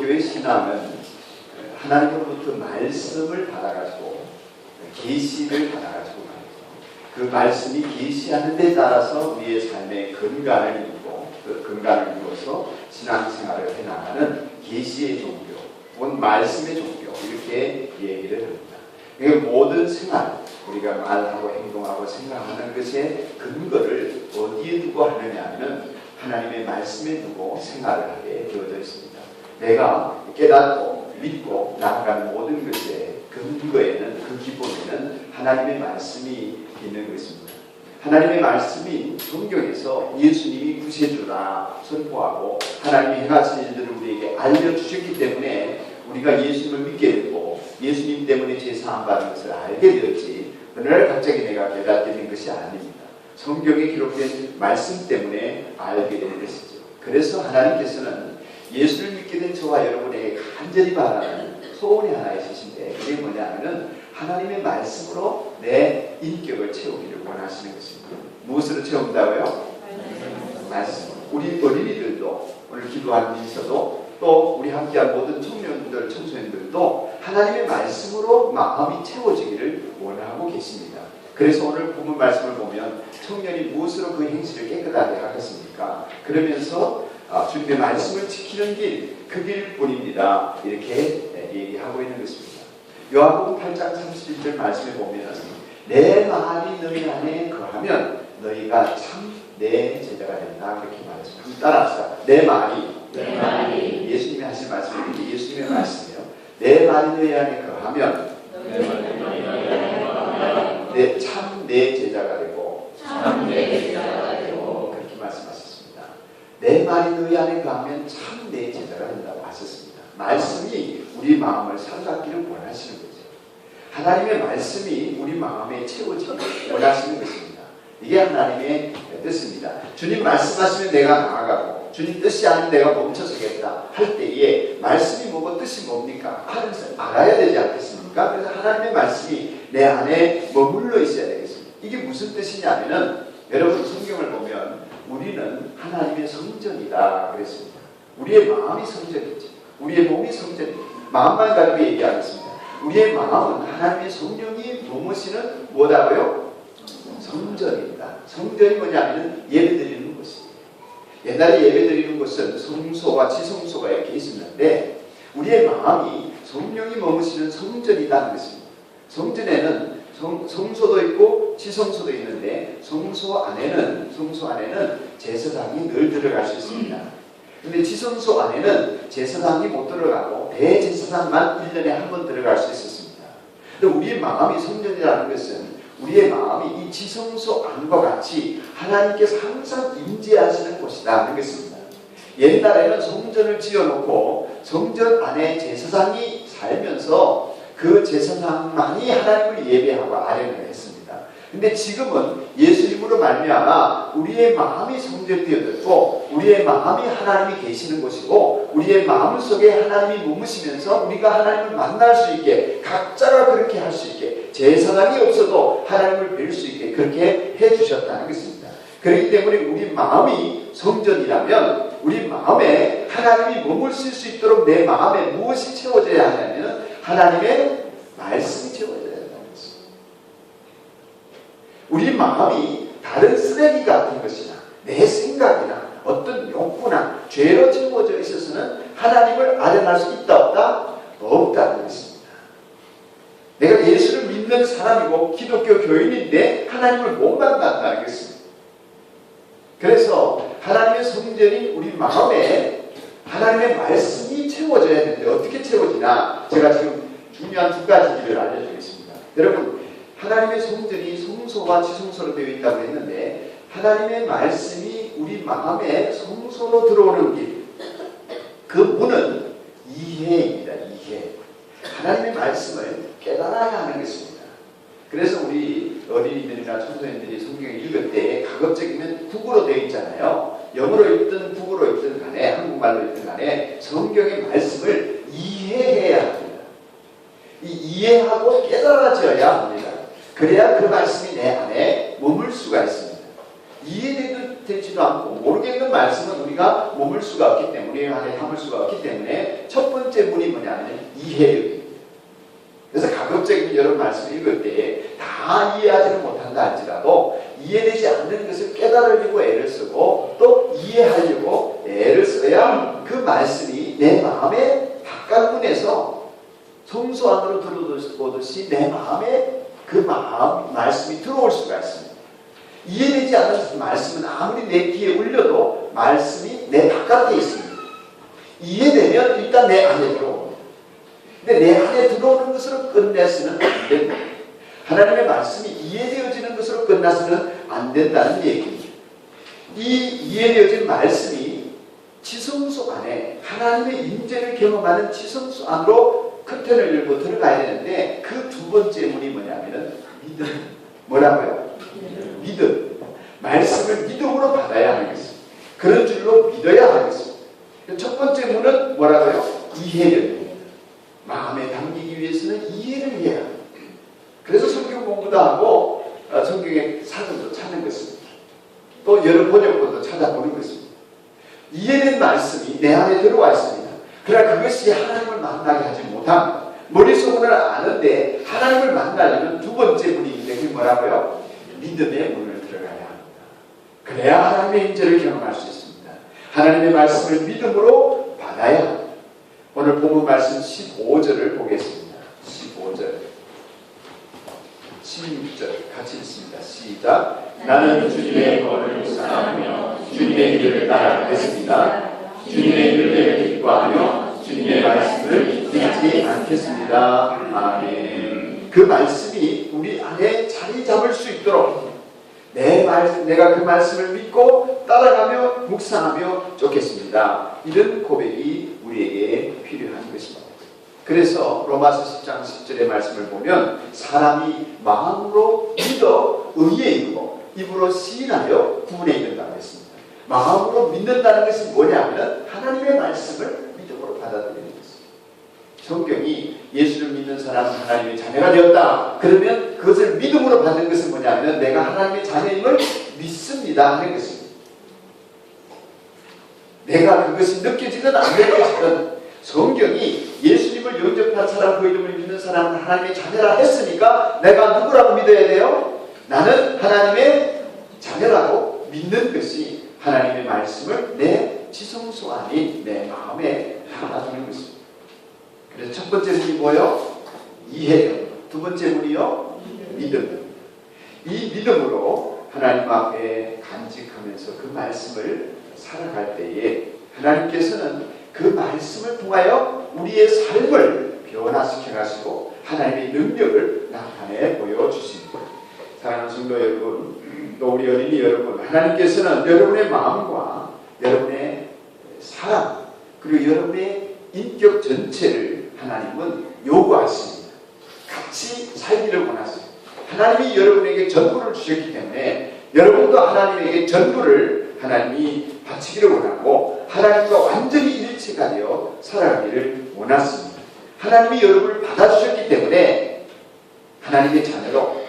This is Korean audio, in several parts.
교회 신앙은 하나님으로부터 말씀을 받아가지고 계시를 받아가지고 그 말씀이 계시하는 데 따라서 우리의 삶의 근간을 이루고 그 근간을 이루어서 신앙생활을 해나가는 계시의 종교 혹은 말씀의 종교 이렇게 얘기를 합니다. 그러니까 모든 생활 우리가 말하고 행동하고 생각하는 것의 근거를 어디에 두고 하느냐 하면 하나님의 말씀에 두고 생활을 하게 되어져 있습니다. 내가 깨닫고 믿고 나아가는 모든 것의 근거에는 그 기본에는 하나님의 말씀이 있는 것입니다. 하나님의 말씀이 성경에서 예수님이 구세주라 선포하고 하나님이 행하신 일들을 우리에게 알려주셨기 때문에 우리가 예수님을 믿게 되고 예수님 때문에 죄사함 받는 것을 알게 되었지 어느 날 갑자기 내가 깨닫게 된 것이 아닙니다. 성경에 기록된 말씀 때문에 알게 된 것이죠. 그래서 하나님께서는 예수를 믿게 된 저와 여러분에게 간절히 바라는 소원이 하나 있으신데 그게 뭐냐면은 하나님의 말씀으로 내 인격을 채우기를 원하시는 것입니다. 무엇으로 채운다고요? 말씀. 우리 어린이들도 오늘 기도하면서도 또 우리 함께한 모든 청년들, 청소년들도 하나님의 말씀으로 마음이 채워지기를 원하고 계십니다. 그래서 오늘 본문 말씀을 보면 청년이 무엇으로 그 행실을 깨끗하게 하겠습니까? 그러면서 주님의 말씀을 지키는 길, 그 길뿐입니다. 이렇게 얘기하고 있는 것입니다. 요한복음 8장 31절 말씀에 보면 내 말이 너희 안에 거하면 너희가 참 내 제자가 된다. 그렇게 말했습니다. 한번 따라합시다. 내 말이 예수님이 하신 말씀이 예수님의 말씀이에요. 내 말이 너희 안에 거하면 내 제자가 되고 그렇게 말씀하셨습니다. 내 말이 너희 안에 거하면 참 내 제자가 된다고 하셨습니다. 말씀이 우리 마음을 사로잡기를 원하시는 거죠. 하나님의 말씀이 우리 마음에 채워지기를 원하시는 것입니다. 이게 하나님의 뜻입니다. 주님 말씀하시면 내가 나아가고 주님 뜻이 아니면 내가 멈춰서겠다 할 때에 말씀이 뭐고 뜻이 뭡니까? 하나님을 알아야 되지 않겠습니까? 그래서 하나님의 말씀이 내 안에 머물러 있어야 되겠습니다. 이게 무슨 뜻이냐면은 여러분 성경을 보면 우리는 하나님의 성전이다 그랬습니다. 우리의 마음이 성전이지 우리의 몸이 성전이지 마음만 가지고 얘기하겠습니다. 우리의 마음은 하나님의 성령이 머무시는 뭐다고요? 성전입니다. 성전이 뭐냐면 예배드리는 곳입니다. 옛날에 예배드리는 곳은 성소와 지성소가 이렇게 있었는데 우리의 마음이 성령이 머무시는 성전이라는 것입니다. 성전에는 성소도 있고 지성소도 있는데 성소 안에는 제사장이 늘 들어갈 수 있습니다. 근데 지성소 안에는 제사장이 못 들어가고 대제사장만 1년에 한 번 들어갈 수 있었습니다. 근데 우리의 마음이 성전이라는 것은 우리의 마음이 이 지성소 안과 같이 하나님께서 항상 임재하시는 곳이다 하는 것입니다. 옛날에는 성전을 지어놓고 성전 안에 제사장이 살면서 그 제사장만이 하나님을 예배하고 아뢰는 했습니다. 근데 지금은 예수님으로 말미암아 우리의 마음이 성전되어졌고 우리의 마음이 하나님이 계시는 곳이고 우리의 마음 속에 하나님이 머무시면서 우리가 하나님을 만날 수 있게 각자가 그렇게 할 수 있게 제사장이 없어도 하나님을 뵐 수 있게 그렇게 해주셨다는 것입니다. 그렇기 때문에 우리 마음이 성전이라면 우리 마음에 하나님이 머물실 수 있도록 내 마음에 무엇이 채워져야 하냐면 하나님의 말씀이 채워져야 된다는 것입니다. 우리 마음이 다른 쓰레기 같은 것이나 내 생각이나 어떤 욕구나 죄로 채워져 있어서는 하나님을 아련할 수 있다 없다? 없다는 것입니다. 내가 예수를 믿는 사람이고 기독교 교인인데 하나님을 못 만난다는 것입니다. 그래서 하나님의 성전인 우리 마음에 하나님의 말씀이 채워져야 되는데 어떻게 채워지나 제가 지금 중요한 두 가지를 알려드리겠습니다. 여러분 하나님의 성전이 성소와 지성소로 되어 있다고 했는데 하나님의 말씀이 우리 마음에 성소로 들어오는 길 그 문은 이해입니다. 이해. 하나님의 말씀을 깨달아야 하는 것입니다. 그래서 우리 어린이들이나 청소년들이 성경을 읽을 때 가급적이면 국어로 되어 있잖아요. 영어로 읽든 국어로 읽든 간에 한국말로 읽든 간에 성경의 말씀을 이해해야 합니다. 이해하고 깨달아져야 합니다. 그래야 그 말씀이 내 안에 머물 수가 있습니다. 이해되지도 않고 모르겠는 말씀은 우리가 머물 수가 없기 때문에 우리 안에 담을 수가 없기 때문에 첫 번째 뭐냐면 이해력입니다. 그래서 가급적 여러분 말씀 읽을 때 다 이해하지는 못한다 할지라도 이해되지 않는 것을 깨달으려고 애를 쓰고 또 이해하려고 애를 써야 그 말씀이 내 마음의 바깥문에서 성소 안으로 들어오듯이 내 마음에 그 말씀이 들어올 수가 있습니다. 이해되지 않는 말씀은 아무리 내 귀에 울려도 말씀이 내 바깥에 있습니다. 이해되면 일단 내 안에 들어옵니다. 근데 내 안에 들어오는 것으로 끝내서는 안 됩니다. 하나님의 말씀이 이해되어지는 것으로 끝나서는 안 된다는 얘기입니다. 이 이해되어진 말씀이 지성소 안에 하나님의 임재를 경험하는 지성소 안으로 커튼을 열고 들어가야 되는데 그 두 번째 문이 뭐냐면은 믿음. 뭐라고요? 믿음. 말씀을 믿음으로 받아야 하는 것입니다. 그런 줄로 믿어야 하겠습니다. 첫 번째 문은 뭐라고요? 이해력입니다. 마음에 담기기 위해서는 이해를 해야 합니다. 그래서 성경 공부도 하고 성경의 사전도 찾는 것입니다. 또 여러 번역본도 찾아보는 것입니다. 이해된 말씀이 내 안에 들어와 있습니다. 그러나 그것이 하나님을 만나게 하지 못합니다. 머릿속으로는 아는데 하나님을 만나려면 두 번째 문인데 그게 뭐라고요? 믿음의 문을 들어가야 합니다. 그래야 하나님의 임재를 경험할 수 있습니다. 하나님의 말씀을 믿음으로 받아야 합니다. 오늘 본문 말씀 15절을 보겠습니다. 15절 16절 같이 읽습니다. 시작. 나는 주님의 법을 묵상하며 주님의 길을 따라가겠습니다. 주님의 길을 기뻐하며 주님의 말씀을 잊지 않겠습니다. 아멘. 그 말씀이 우리 안에 자리 잡을 수 있도록 내가 그 말씀을 믿고 따라가며 묵상하며 좋겠습니다. 이런 고백이 우리에게 필요한 것입니다. 그래서 로마서 10장 10절의 말씀을 보면 사람이 마음으로 믿어 의에 이르고 입으로 시인하여 구원에 이른다고 했습니다. 마음으로 믿는다는 것이 뭐냐면 하나님의 말씀을 믿음으로 받아들이는 것입니다. 성경이 예수를 믿는 사람은 하나님의 자녀가 되었다. 그러면 그것을 믿음으로 받는 것은 뭐냐면 내가 하나님의 자녀임을 믿습니다 하는 것입니다. 내가 그것이 느껴지든 안 느껴지든 성경이 예수님을 영접한 사람, 그 이름을 믿는 사람은 하나님의 자녀라 했으니까 내가 누구라고 믿어야 돼요? 나는 하나님의 자녀라고 믿는 것이 하나님의 말씀을 내 지성소 아닌 내 마음에 담아두는 것입니다. 그래서 첫 번째 문이 뭐요? 이해력. 두 번째 문이요? 믿음. 이 믿음으로 하나님 앞에 간직하면서 그 말씀을 살아갈 때에 하나님께서는 그 말씀을 통하여 우리의 삶을 변화시켜 가시고 하나님의 능력을 나타내 보여주십니다. 사랑하는 성도 여러분, 또 우리 어린이 여러분, 하나님께서는 여러분의 마음과 여러분의 사랑 그리고 여러분의 인격 전체를 하나님은 요구하십니다. 같이 살기를 원하세요. 하나님이 여러분에게 전부를 주셨기 때문에 여러분도 하나님에게 전부를 하나님이 바치기를 원하고 하나님과 완전히 일치가 되어 살아가기를 원하십니다. 하나님이 여러분을 받아주셨기 때문에 하나님의 자녀로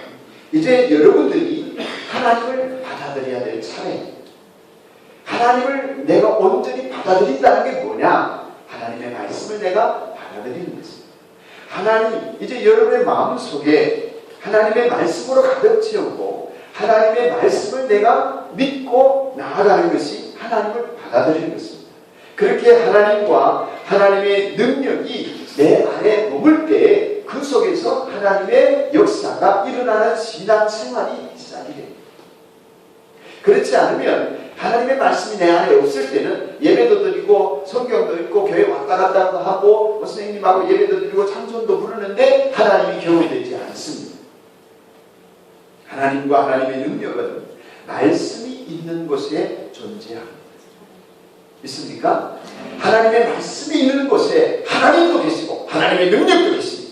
이제 여러분들이 하나님을 받아들여야 될 차례입니다. 하나님을 내가 온전히 받아들인다는 게 뭐냐? 하나님의 말씀을 내가 받아들이는 것입니다. 하나님, 이제 여러분의 마음속에 하나님의 말씀으로 가득 채우고 하나님의 말씀을 내가 믿고 나아가는 것이 하나님을 받아들이는 것입니다. 그렇게 하나님과 하나님의 능력이 내 안에 머물 때 그 속에서 하나님의 역사가 일어나는 신앙생활이 시작이 됩니다. 그렇지 않으면 하나님의 말씀이 내 안에 없을 때는 예배도 드리고 성경도 읽고 교회 왔다 갔다 하고 선생님하고 예배도 드리고 찬송도 부르는데 하나님이 경험되지 않습니다. 하나님과 하나님의 능력은 말씀이 있는 곳에 존재합니다. 있습니까? 하나님의 말씀이 있는 곳에 하나님도 계시고 하나님의 능력도 계십니다.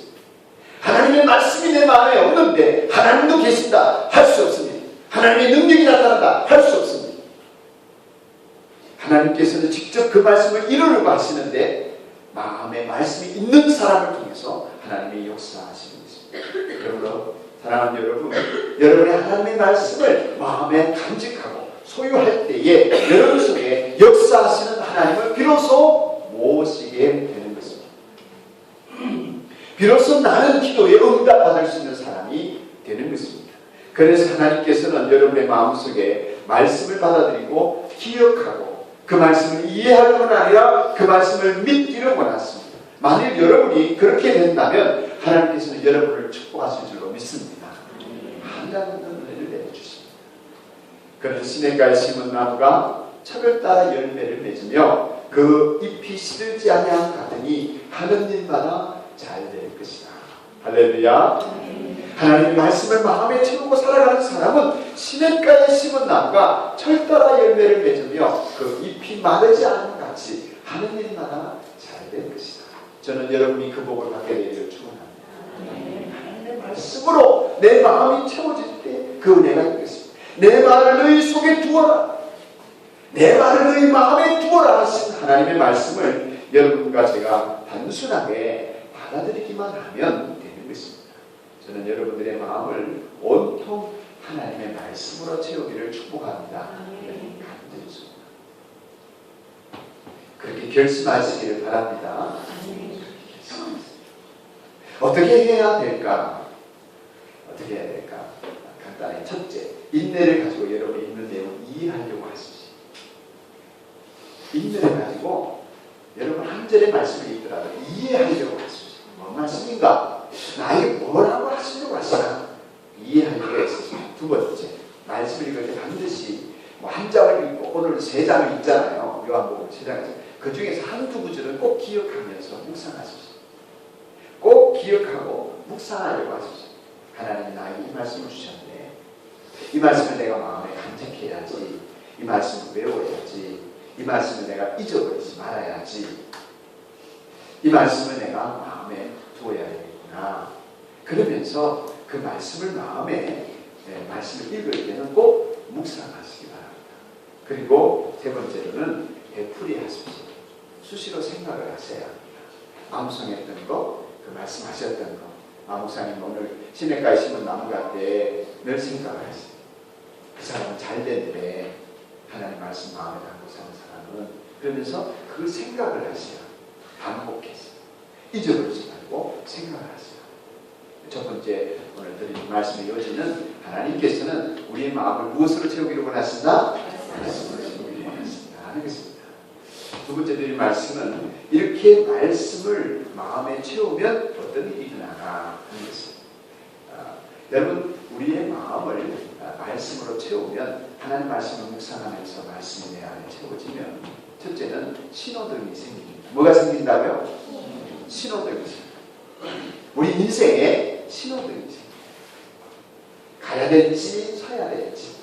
하나님의 말씀이 내 마음에 없는데 하나님도 계신다 할 수 없습니다. 하나님의 능력이 나타난다 할 수 없습니다. 하나님께서는 직접 그 말씀을 이루려고 하시는데 마음에 말씀이 있는 사람을 통해서 하나님의 역사하시는 것입니다. 여러분, 사랑하는 여러분, 여러분의 하나님의 말씀을 마음에 간직하고 소유할 때에 여러분 속에 역사하시는 하나님을 비로소 모시게 되는 것입니다. 비로소 나는 기도에 응답받을 수 있는 사람이 되는 것입니다. 그래서 하나님께서는 여러분의 마음속에 말씀을 받아들이고 기억하고 그 말씀을 이해할 뿐 아니라 그 말씀을 믿기를 원하십니다. 만일 여러분이 그렇게 된다면 하나님께서는 여러분을 축복하실 줄로 믿습니다. 한가한 은혜를 내려주십니다. 그런 시냇가에 심은 나무가 철을 따라 열매를 맺으며 그 잎이 시들지 아니함 같으니 하는 일마다 잘 될 것이다. 할렐루야. 하나님의 말씀을 마음에 채우고 살아가는 사람은 시냇가에 심은 나무가 철 따라 열매를 맺으며 그 잎이 마르지 않은 같이 하는 일마다 잘 될 것이다. 저는 여러분이 그 복을 받게 되기를 축원합니다. 하나님의 말씀으로 내 마음이 채워질 때 그 은혜가 있겠습니다. 내 말을 너희 속에 두어라. 내 말을 너희 마음에 두어라 하신 하나님의 말씀을 여러분과 제가 단순하게 받아들이기만 하면 되는 것입니다. 저는 여러분들의 마음을 온통 하나님의 말씀으로 채우기를 축복합니다. 간절히 그렇게 결심하시기를 바랍니다. 어떻게 해야 될까? 어떻게 해야 될까? 간단히 첫째, 인내를 가지고 여러분이 읽는 내용을 이해하려고 하십시오. 인내를 가지고 여러분 한 절의 말씀을 읽더라도 이해하려고 하십시오. 뭔 말씀인가? 나에게 뭐라고 하시려고 하시나? 이해하려고 했습니다. 두 번째, 말씀을 읽을 때 반드시 한 장을 읽고 오늘 세 장을 읽잖아요. 요한복음 세 장에서 그 중에서 한두 구절은 꼭 기억하면서 묵상하십시오. 꼭 기억하고 묵상하려고 하십시오. 하나님이 나에게 이 말씀을 주셨는데 이 말씀을 내가 마음에 간직해야지. 이 말씀을 외워야지. 이 말씀을 내가 잊어버리지 말아야지. 이 말씀을 내가 마음에 두어야 되겠구나. 그러면서 그 말씀을 마음에 말씀을 읽을 때는 꼭 묵상하시기 바랍니다. 그리고 세 번째로는 되풀이 하십시오. 수시로 생각을 하셔야 합니다. 암송했던 거, 그 말씀하셨던 거. 목사님 오늘 시냇가에 심은 나무 같대 늘 생각을 했어요. 그 사람은 잘 됐는데 하나님 말씀 마음에 담고 사는 사람은 그러면서 그 생각을 하셔야 반복해서 잊어버리지 말고 생각을 하세요. 첫 번째 오늘 드린 말씀의 요지는 하나님께서는 우리의 마음을 무엇으로 채우기를 원하신다? 말씀으로 채우기를 원하신다 하는 것입니다. 두 번째 드린 말씀은 이렇게 말씀을 마음에 채우면 어떤 일이 일어나나 하는 것입니다. 여러분 우리의 마음을 말씀으로 채우면 하나님 말씀을 묵상하면서 말씀이 내 안에 채워지면 첫째는 신호등이 생깁니다. 뭐가 생긴다고요? 신호등이 생깁니다. 우리 인생에 신호등이 생깁니다. 가야 될지 서야 될지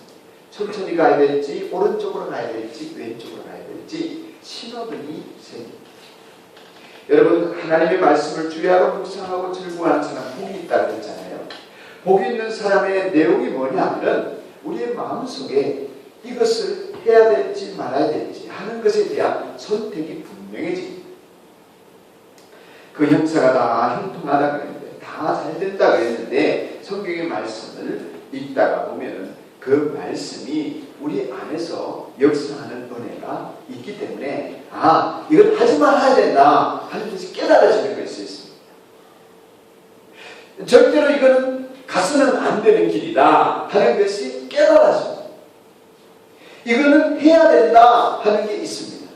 천천히 가야 될지 오른쪽으로 가야 될지 왼쪽으로 가야 될지 신호등이 생깁니다. 여러분 하나님의 말씀을 주야로 묵상하고 즐거워하는 사람 복이 있다고 했잖아요. 복이 있는 사람의 내용이 뭐냐면 우리의 마음속에 이것을 해야 될지 말아야 될지 하는 것에 대한 선택이 분명해집니다. 그 형사가 다 형통하다 그랬는데 다 잘 된다 그랬는데 성경의 말씀을 읽다가 보면 그 말씀이 우리 안에서 역사하는 은혜가 있기 때문에 이걸 하지 말아야 된다 하는 것이 깨달아지는 것이 있습니다. 절대로 이거는 가서는 안 되는 길이다 하는 것이 깨달아집니다. 이거는 해야 된다 하는 게 있습니다.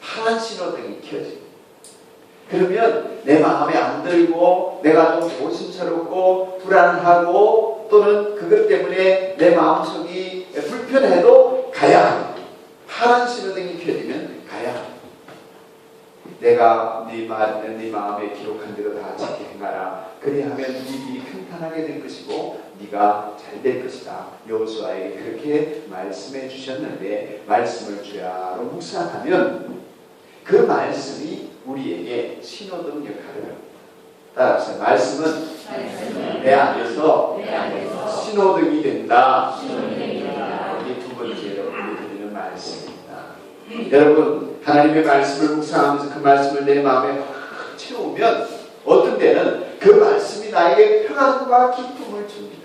파란 신호등이 켜집니다. 그러면 내 마음에 안 들고 내가 좀 조심스럽고 불안하고 또는 그것 때문에 내 마음속이 불편해도 가야 합니다. 파란 신호등이 켜지면 가야 합니다. 내가 네 마음에 기록한 대로 다 지켜 행하라. 그리하면 네 길이 평탄하게 될 것이고 네가 잘 될 것이다. 여호수아에게 그렇게 말씀해 주셨는데 말씀을 주야로 묵상하면 그 말씀이 우리에게 신호등 역할을 합니다. 따라서 말씀은 내 안에서 신호등이 된다. 이게 두 번째로 드리는 말씀입니다. 여러분 하나님의 말씀을 묵상하면서 그 말씀을 내 마음에 채우면 어떤 때는 그 말씀이 나에게 평안과 기쁨을 줍니다.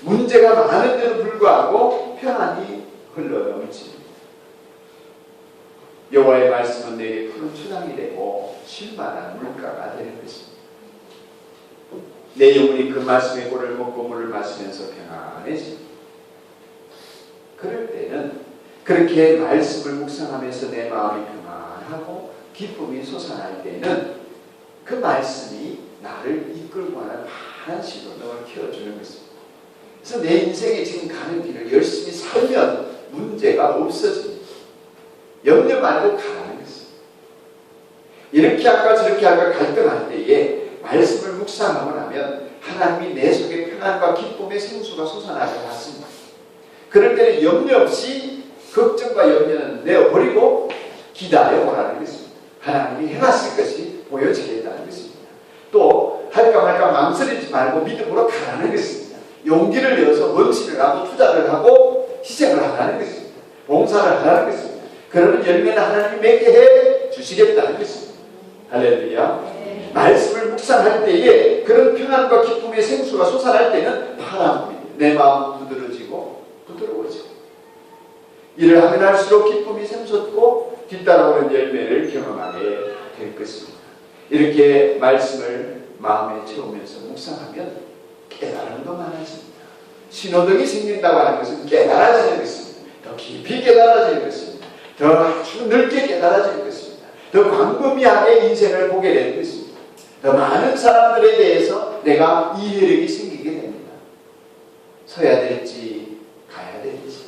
문제가 많은데도 불구하고 평안이 흘러넘칩니다. 여호와의 말씀은 내게 푸른 초장이 되고 쉴만한 물가가 되는 것입니다. 내 영혼이 그 말씀의 꼴을 먹고 물을 마시면서 평안해집니다. 그럴 때는 그렇게 말씀을 묵상하면서 내 마음이 평안하고 기쁨이 솟아날 때는 그 말씀이 나를 이끌고 가는 많은 신호등을 켜주는 것입니다. 그래서 내 인생에 지금 가는 길을 열심히 살면 문제가 없어집니다. 염려 말고 가라는 것입니다. 이렇게 할까 저렇게 할까 갈등할 때에 말씀을 묵상하고 나면 하나님이 내 속에 평안과 기쁨의 생수가 솟아나게 하십니다. 그럴 때는 염려 없이 걱정과 염려는 내어버리고 기다려 보라는 것입니다. 하나님이 해놨을 것이 보여지겠다는 것입니다. 또 할까 말까 망설이지 말고 믿음으로 가라는 것입니다. 용기를 내어서 헌신을 하고 투자를 하고 희생을 하라는 것입니다. 봉사를 하라는 것입니다. 그러면 열매는 하나님이 맺게 해 주시겠다는 것입니다. 할렐루야. 말씀을 묵상할 때에 그런 평안과 기쁨의 생수가 솟아날 때는 바람이 내 마음 부드러지고 부드러워지고 이를 하면 할수록 기쁨이 샘솟고 뒤따라오는 열매를 경험하게 될 것입니다. 이렇게 말씀을 마음에 채우면서 묵상하면 깨달음도 많아집니다. 신호등이 생긴다고 하는 것은 깨달아지는 것입니다. 더 깊이 깨달아지는 것입니다. 더 아주 넓게 깨달아지는 것입니다. 더 광범위하게 인생을 보게 되는 것입니다. 더 많은 사람들에 대해서 내가 이해력이 생기게 됩니다. 서야 될지 가야 될지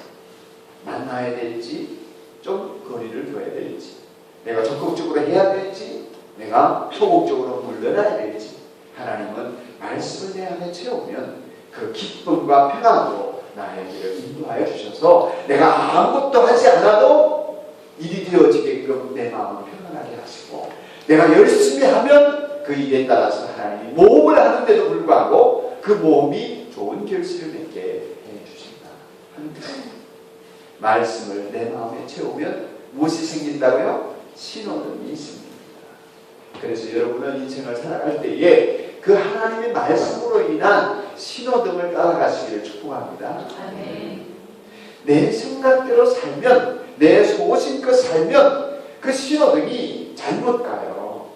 만나야 될지 좀 거리를 둬야 될지 내가 적극적으로 해야 될지 내가 소극적으로 물러나야 될지 하나님은 말씀을 내 안에 채우면 그 기쁨과 평안으로 나의 길을 인도하여 주셔서 내가 아무것도 하지 않아도 일이 되어지게끔 내 마음을 평안하게 하시고 내가 열심히 하면 그 일에 따라서 하나님이 모험을 하는데도 불구하고 그 모험이 좋은 결실을 맺게 해주신다 하는 것입니다. 말씀을 내 마음에 채우면 무엇이 생긴다고요? 신호등이 있습니다. 그래서 여러분은 인생을 살아갈 때에 그 하나님의 말씀으로 인한 신호등을 따라가시기를 축복합니다. 아멘. 내 생각대로 살면 내 소신껏 살면 그 신호등이 잘못 가요.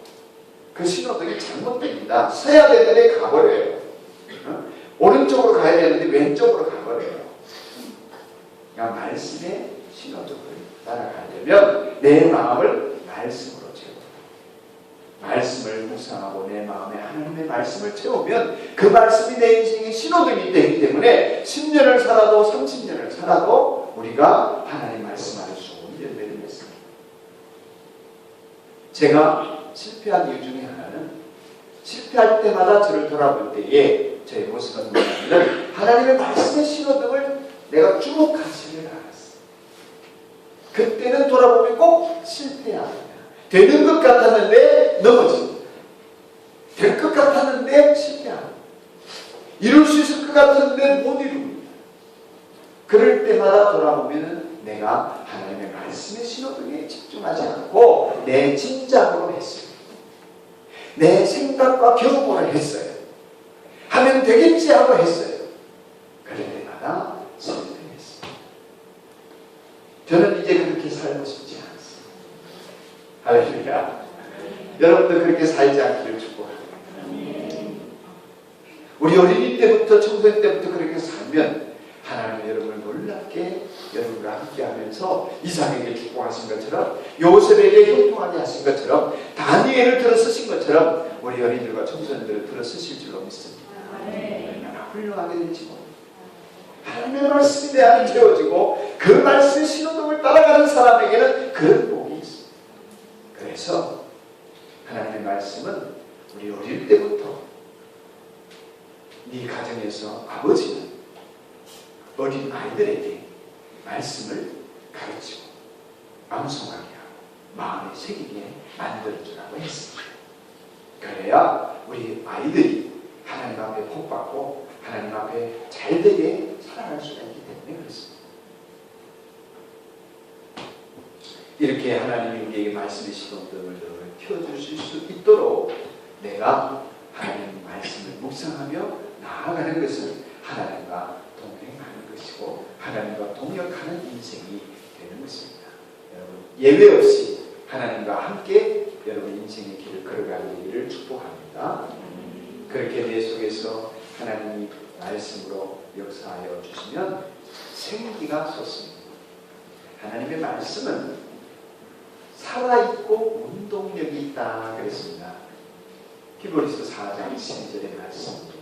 그 신호등이 잘못됩니다. 서야 되는데 가버려요. 오른쪽으로 가야 되는데 왼쪽으로 가버려요. 그러니까 말씀의 신호등을 따라가려면 내 마음을 말씀으로 채우고 말씀을 묵상하고 내 마음에 하나님의 말씀을 채우면 그 말씀이 내 인생의 신호등이 되기 때문에 10년을 살아도 30년을 살아도 우리가 하나님 말씀 안에 좋은 열매를 맺습니다. 제가 실패한 이유 중에 하나는 실패할 때마다 저를 돌아볼 때에 저의 모습은 뭐냐면 하나님의 말씀의 신호등을 내가 주목하지를 않았어요. 그때는 돌아보면 꼭 실패합니다. 되는 것 같았는데 넘어집니다. 될 것 같았는데 실패합니다. 이룰 수 있을 것 같았는데 못 이룹니다. 그럴 때마다 돌아보면 내가 하나님의 말씀의 신호등에 집중하지 않고 내 짐작으로 했어요. 내 생각과 경험으로 했어요. 하면 되겠지 하고 했어요. 그럴 때마다 실패했어요. 저는 이제 그렇게 살고 싶지 않습니다. 할렐루야. 여러분도 그렇게 살지 않기를 축복합니다. 우리 어린이 때부터 청소년 때부터 그렇게 살면 하나님은 여러분을 놀랍게 여러분과 함께 하면서 이삭에게 축복하신 것처럼 요셉에게 형통하게 하신 것처럼 다니엘을 들어 쓰신 것처럼 우리 어린이들과 청소년들을 들어 쓰실 줄로 믿습니다. 얼마나 훌륭하게 될지 모릅니다. 하나님의 말씀이 내 안에 채워지고 그 말씀의 신호등을 따라가는 사람에게는 그런 복이 있습니다. 그래서 하나님의 말씀은 우리 어릴 때부터 네 가정에서 아버지는 어린 아이들에게 말씀을 가르치고 암송하게 하고 마음에 새기게 만들어주라고 했습니다. 그래야 우리 아이들이 하나님 앞에 복받고 하나님 앞에 잘되게 살아갈 수가 있기 때문에 그렇습니다. 이렇게 하나님이 우리에게 말씀의 시동등을 켜주실 수 있도록 내가 하나님 말씀을 묵상하며 나아가는 것은 하나님과 동행하는 것이고 하나님과 동역하는 인생이 되는 것입니다. 여러분 예외 없이 하나님과 함께 여러분 인생의 길 길을 걸어가기를 축복합니다. 그렇게 내 속에서 하나님이 말씀으로 역사하여 주시면 생기가 솟습니다. 하나님의 말씀은 살아있고 운동력이 있다 그랬습니다. 히브리서 4장 12절의 말씀입니다.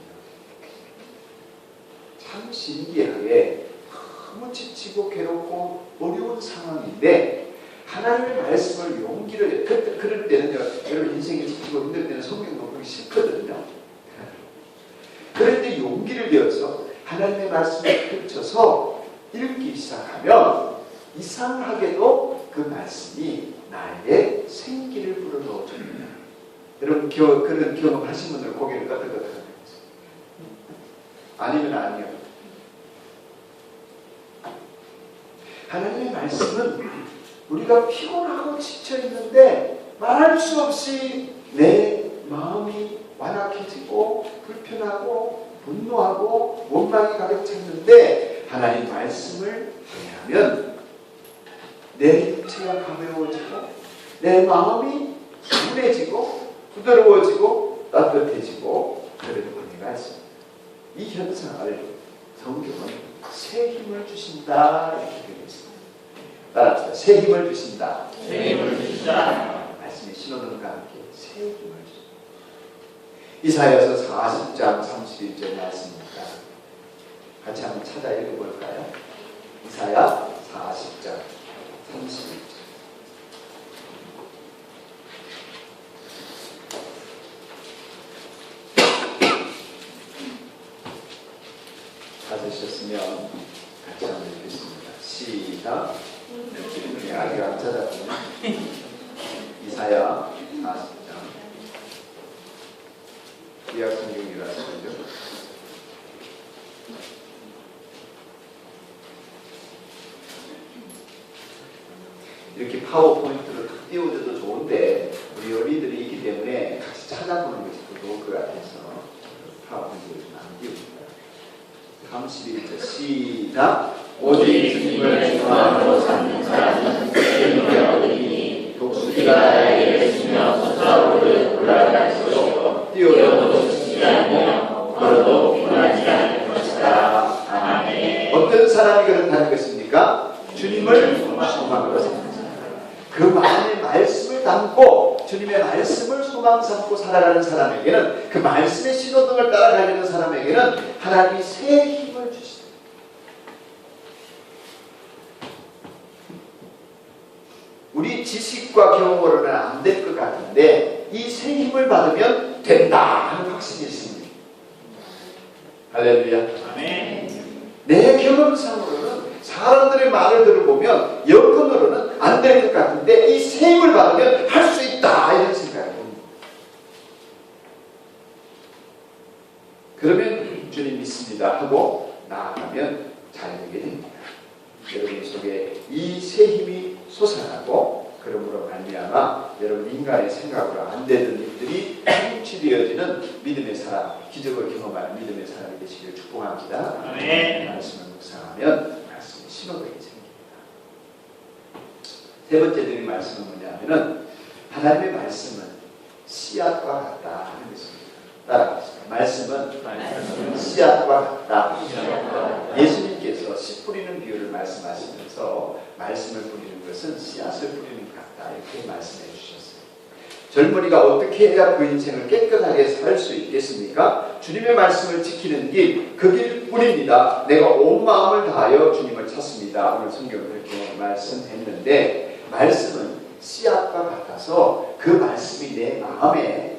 참 신기하게 너무 지치고 괴롭고 어려운 상황인데 하나님의 말씀을 용기를 그럴 때는 여러분 인생이 지치고 힘들 때는 성경도 보기 싫거든요. 그럴 때 용기를 내어서 하나님의 말씀을 펼쳐서 읽기 시작하면 이상하게도 그 말씀이 나에게 생기를 불어넣어 줍니다. 여러분 그런 경험하신 분들 고개를 끄덕끄덕 아니면 아니요. 하나님의 말씀은 우리가 피곤하고 지쳐있는데 말할 수 없이 내 마음이 완악해지고 불편하고 분노하고 원망이 가득 찼는데 하나님 말씀을 대하면 내 육체가 가벼워지고 내 마음이 순해지고 부드러워지고 따뜻해지고 그런 은혜가 있습니다. 이 현상을 성경은 새 힘을 주신다 이렇게 되어 있습니다. 따라합시다. 새 힘을 주신다. 새 힘을 주신다. 말씀의 신호등과 함께 새 힘을 주신다. 이사야서 40장 31절 말씀입니다. 같이 한번 찾아 읽어볼까요? 이사야 40장 31절. 찾으셨으면 같이 한번 읽겠습니다. 시작. 네, 아직 안 찾았군요. 이사야 40장. 구약 성경이라서 그죠? 이렇게 파워포인트로 탁 띄워줘도 좋은데 우리 어린이들이 있기 때문에 같이 찾아보는 것이 더 좋을 것 같아서 파워포인트를 좀 안 띄웁니다. 31절 시작. 오직 주님을 중앙으로 삼는 사람은 생명을 얻으리니 독수리가 나에게 쓰며 솟아오르 올라갈 것이요 뛰어도 지지 않으며 걸어도 피곤하지 않을 것이다. 아멘. 어떤 사람이 그렇다는 것입니까? 주님을 소망으로 삼는 사람. 그 마음의 말씀을 담고 주님의 말씀을 소망 삼고 살아가는 사람에게는 그 말씀의 신호등을 따라가려는 사람에게는 하나님이 새 힘을 주시다. 우리 지식과 경험으로는 안 될 것 같은데 이 새 힘을 받으면 된다 하는 확신이 있습니다. 할렐루야. 아멘. 내 경험상으로는 사람들의 말을 들어보면 여건으로는 안 될 것 같은데 이 새 힘을 받으면 할 수 있다 이런 생각이 듭니다. 그러면 주님 믿습니다 하고 나아가면 잘 되게 됩니다. 여러분 속에 이 새 힘이 솟아나고 그러므로 말미암아 여러분 인간의 생각으로 안 되는 일들이 성취되어지는 믿음의 사람, 기적을 경험하는 믿음의 사람이 되시길 축복합니다. 아멘. 말씀을 묵상하면 말씀의 신호등이 생깁니다. 세 번째 드린 말씀은 뭐냐면은 하나님의 말씀은 씨앗과 같다 하는 것입니다. 따라하겠습니다. 말씀은 씨앗과 같다. 예수님께서 씨 뿌리는 비유를 말씀하시면서 말씀을 뿌리는 것은 씨앗을 뿌리는 것 같다 이렇게 말씀해 주셨어요. 젊은이가 어떻게 해야 그 인생을 깨끗하게 살 수 있겠습니까? 주님의 말씀을 지키는 길, 그 길뿐입니다. 내가 온 마음을 다하여 주님을 찾습니다. 오늘 성경을 그렇게 말씀했는데 말씀은 씨앗과 같아서 그 말씀이 내 마음에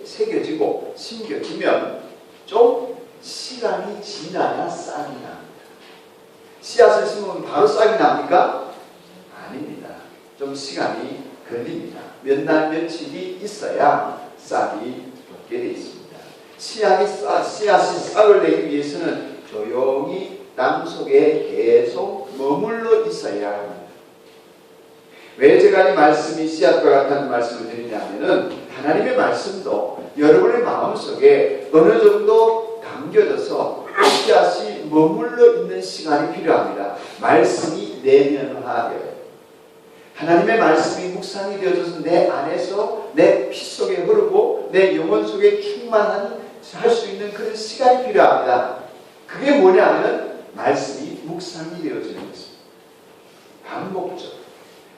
새겨지고 심겨지면 좀 시간이 지나야 싹이 납니다. 씨앗을 심으면 바로 싹이 납니까? 아닙니다. 좀 시간이 걸립니다. 몇 날 며칠이 있어야 싹이 돋게 되어 있습니다. 씨앗이 싹을 내기 위해서는 조용히 땅 속에 계속 머물러 있어야 합니다. 왜 제가 이 말씀이 씨앗과 같다는 말씀을 드리냐면은 하나님의 말씀도 여러분의 마음속에 어느 정도 담겨져서 씨앗이 머물러 있는 시간이 필요합니다. 말씀이 내면화되어요. 하나님의 말씀이 묵상이 되어져서 내 안에서 내 피 내 영혼 속에 충만한 할 수 있는 그런 시간이 필요합니다. 그게 뭐냐면 말씀이 묵상이 되어지는 것입니다. 반복적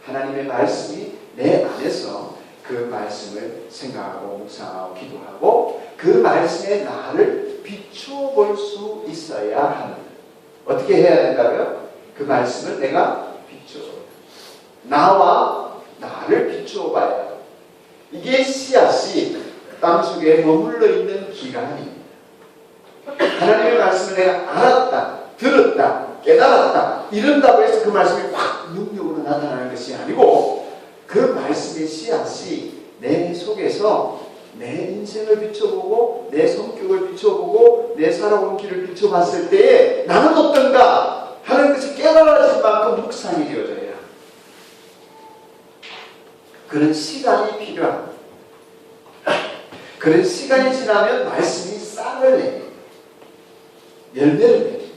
하나님의 말씀이 내 안에서 그 말씀을 생각하고 묵상하고 기도하고 그 말씀에 나를 비추어 볼 수 있어야 합니다. 어떻게 해야 된다고요? 그 말씀을 내가 비추어 나와 나를 비추어 봐야 해요. 이게 씨앗이 땅속에 머물러 있는 기간입니다. 하나님의 말씀을 내가 알았다, 들었다, 깨달았다 이런다고 해서 그 말씀이 확 능력으로 나타나는 것이 아니고 그 말씀의 씨앗이 내 속에서 내 인생을 비춰보고 내 성격을 비춰보고 내 살아온 길을 비춰봤을 때에 나는 어떤가 하는 것이 깨달아질 만큼 묵상이 되어져야 해요. 그런 시간이 필요합니다. 그런 시간이 지나면 말씀이 싹을 내요. 열매를 맺습니다.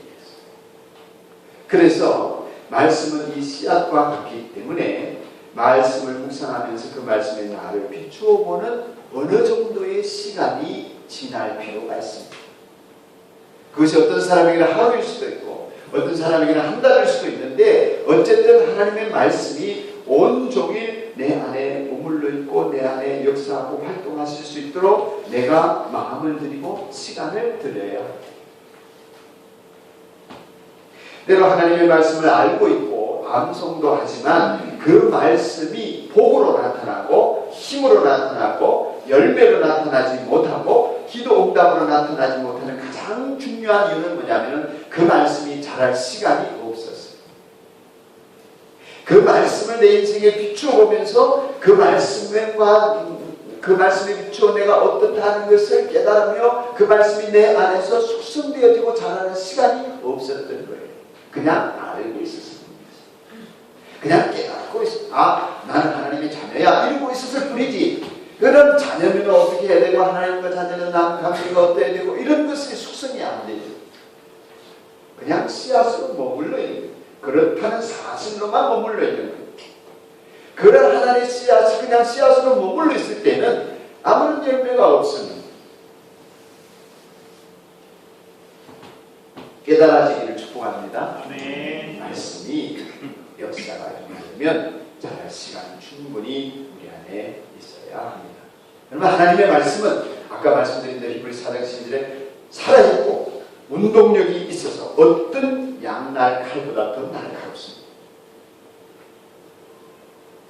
그래서 말씀은 이 씨앗과 같기 때문에 말씀을 묵상하면서 그 말씀에 나를 비추어 보는 어느 정도의 시간이 지날 필요가 있습니다. 그것이 어떤 사람에게는 하루일 수도 있고 어떤 사람에게는 한 달일 수도 있는데 어쨌든 하나님의 말씀이 온종일 내 안에 머물러 있고 내 안에 역사하고 활동하실 수 있도록 내가 마음을 들이고 시간을 들여야 합니다. 때로 하나님의 말씀을 알고 있고 암송도 하지만 그 말씀이 복으로 나타나고 힘으로 나타나고 열매로 나타나지 못하고 기도 응답으로 나타나지 못하는 가장 중요한 이유는 뭐냐면 그 말씀이 자랄 시간이 없었어요. 그 말씀을 내 인생에 비추어 보면서 그 말씀에 비추어 내가 어떻다는 것을 깨달으며 그 말씀이 내 안에서 숙성되어지고 자라는 시간이 없었던 거예요. 그냥 알고 있었습니다. 그냥 깨닫고 있었어요. 아, 나는 하나님의 자녀야 이러고 있었을 뿐이지. 그럼 자녀는 어떻게 해야 되고 하나님과 자녀는 남 관계가 어때야 되고 이런 것이 숙성이 안 되죠. 그냥 씨앗으로 머물러 있는 거예요. 그렇다는 사실로만 머물러 있는 거예요. 그런 하나님의 씨앗이 그냥 씨앗으로 머물러 있을 때는 아무런 열매가 없습니다. 깨달아지기를 축복합니다. 아멘. 말씀이 역사가 일어나려면 자랄 시간은 충분히 우리 안에 있어야 합니다. 그러면 하나님의 말씀은 아까 말씀드린 대로 히브리 4장 11절에 살아있고 운동력이 있어서 어떤 양날 칼보다 더 날카롭습니다.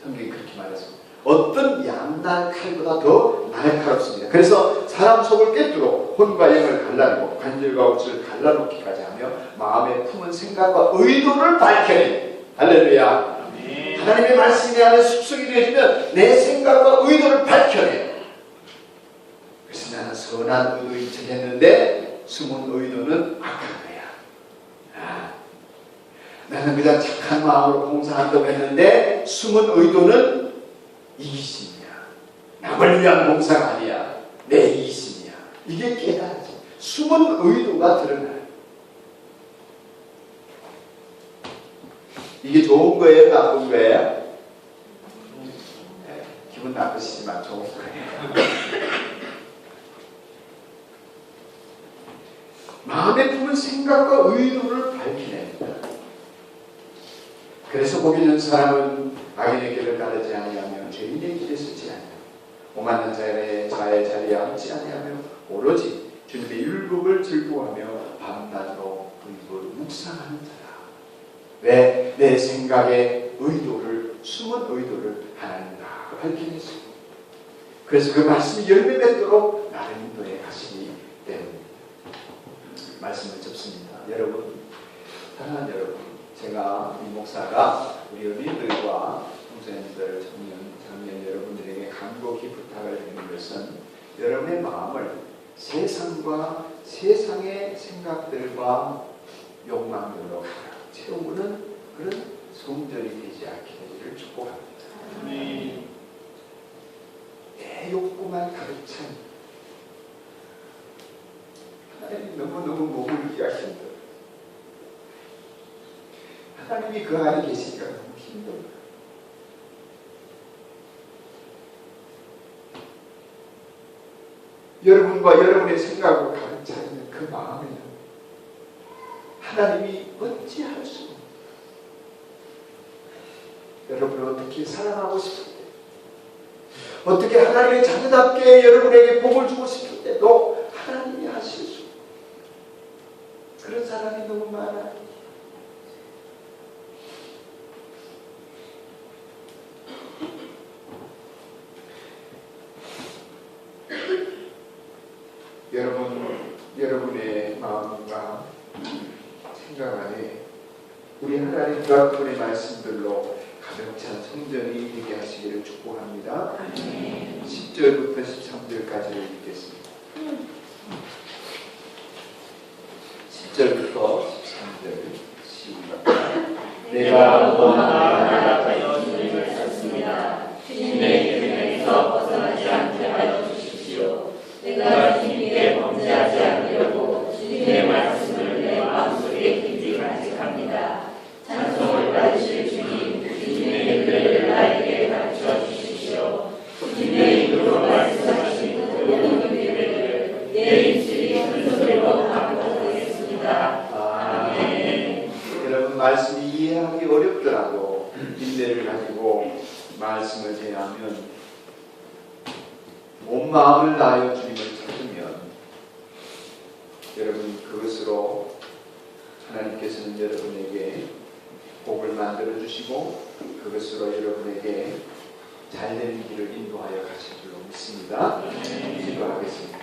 성경이 그렇게 말했습니다. 어떤 양날 칼보다 더 날카롭습니다. 그래서 사람 속을 꿰뚫어 혼과 영을 갈라내고 관절과 옷을 갈라놓기까지 하며 마음에 품은 생각과 의도를 밝혀내. 할렐루야. 아멘. 하나님의 말씀이 내 안에 숙성이 되어지면 내 생각과 의도를 밝혀내. 그래서 나는 선한 의도인 척 했는데 숨은 의도는 악한 거야. 나는 그냥 착한 마음으로 봉사한다고 했는데 숨은 의도는 이기심이야. 남을 위한 봉사가 아니야. 내 이기심이야. 이게 깨달아져. 숨은 의도가 드러나요. 이게 좋은 거예요? 나쁜 거예요? 네, 기분 나쁘시지만 좋은 거예요. 마음에 품은 생각과 의도를 밝히냅니다. 그래서 복 있는 사람은 악인의 길을 따르지 아니하며 죄인의 길에 서지 아니하며 오만한 자의 자리에 앉지 아니하며 오로지 주님의 율법을 즐거워하며 밤낮으로 그 묵상하는 자라. 왜? 내 생각의 의도를 숨은 의도를 하나님과 밝히겠습니다. 그래서 그 말씀이 열매 맺도록 나를 인도해 가시니 때문입니다. 말씀을 접습니다. 여러분, 사랑하는 여러분, 제가 이 목사가 우리 어린이들과 청소년들, 청년 여러분들에게 간곡히 부탁을 드리는 것은 여러분의 마음을 세상과 세상의 생각들과 욕망들로 채우는 그런 성전이 되지 않게 되기를 축복합니다. 아멘. 내 욕구만 가득 찬 하나님이 너무너무 머물기가 힘들어요. 하나님이 그 안에 계시니까 너무 힘들어요. 여러분과 여러분의 생각으로 가득 차 있는 그 마음에는 하나님이 어찌할 수 없는, 여러분을 어떻게 사랑하고 싶은데, 어떻게 하나님의 자녀답게 여러분에게 복을 주고 싶은데도 하나님이 하실 수 없는 그런 사람이 너무 많아요. 여러분의 마음과 생각 안에 우리 하나님과 그분의 말씀들로 가득 찬 성전이 되게 하시기를 축복합니다. 10절부터 13절까지를 읽겠습니다. 10절부터 13절 시작. 내가 원하여 주님을 찾습니다. 주님의 기름에서 벗어나지 않게 하여 주십시오. 내가 주님께 범죄하지 않으려고 주님의 말씀을 내 마음속에 깊이 간직합니다. 찬송을 받으실 주님, 주님의 은혜를 나에게 가르쳐 주십시오. 주님의 입으로 말씀하신 모든 기회를 내 입술이 큰 소리로 반복하겠습니다. 아멘. 여러분, 말씀이 이해하기 어렵더라도 인내를 가지고 말씀을 대하면, 온 마음을 다하여 주님을 찾으면 여러분 그것으로 하나님께서는 여러분에게 복을 만들어 주시고 그것으로 여러분에게 잘되는 길을 인도하여 가실 줄로 믿습니다. 기도하겠습니다.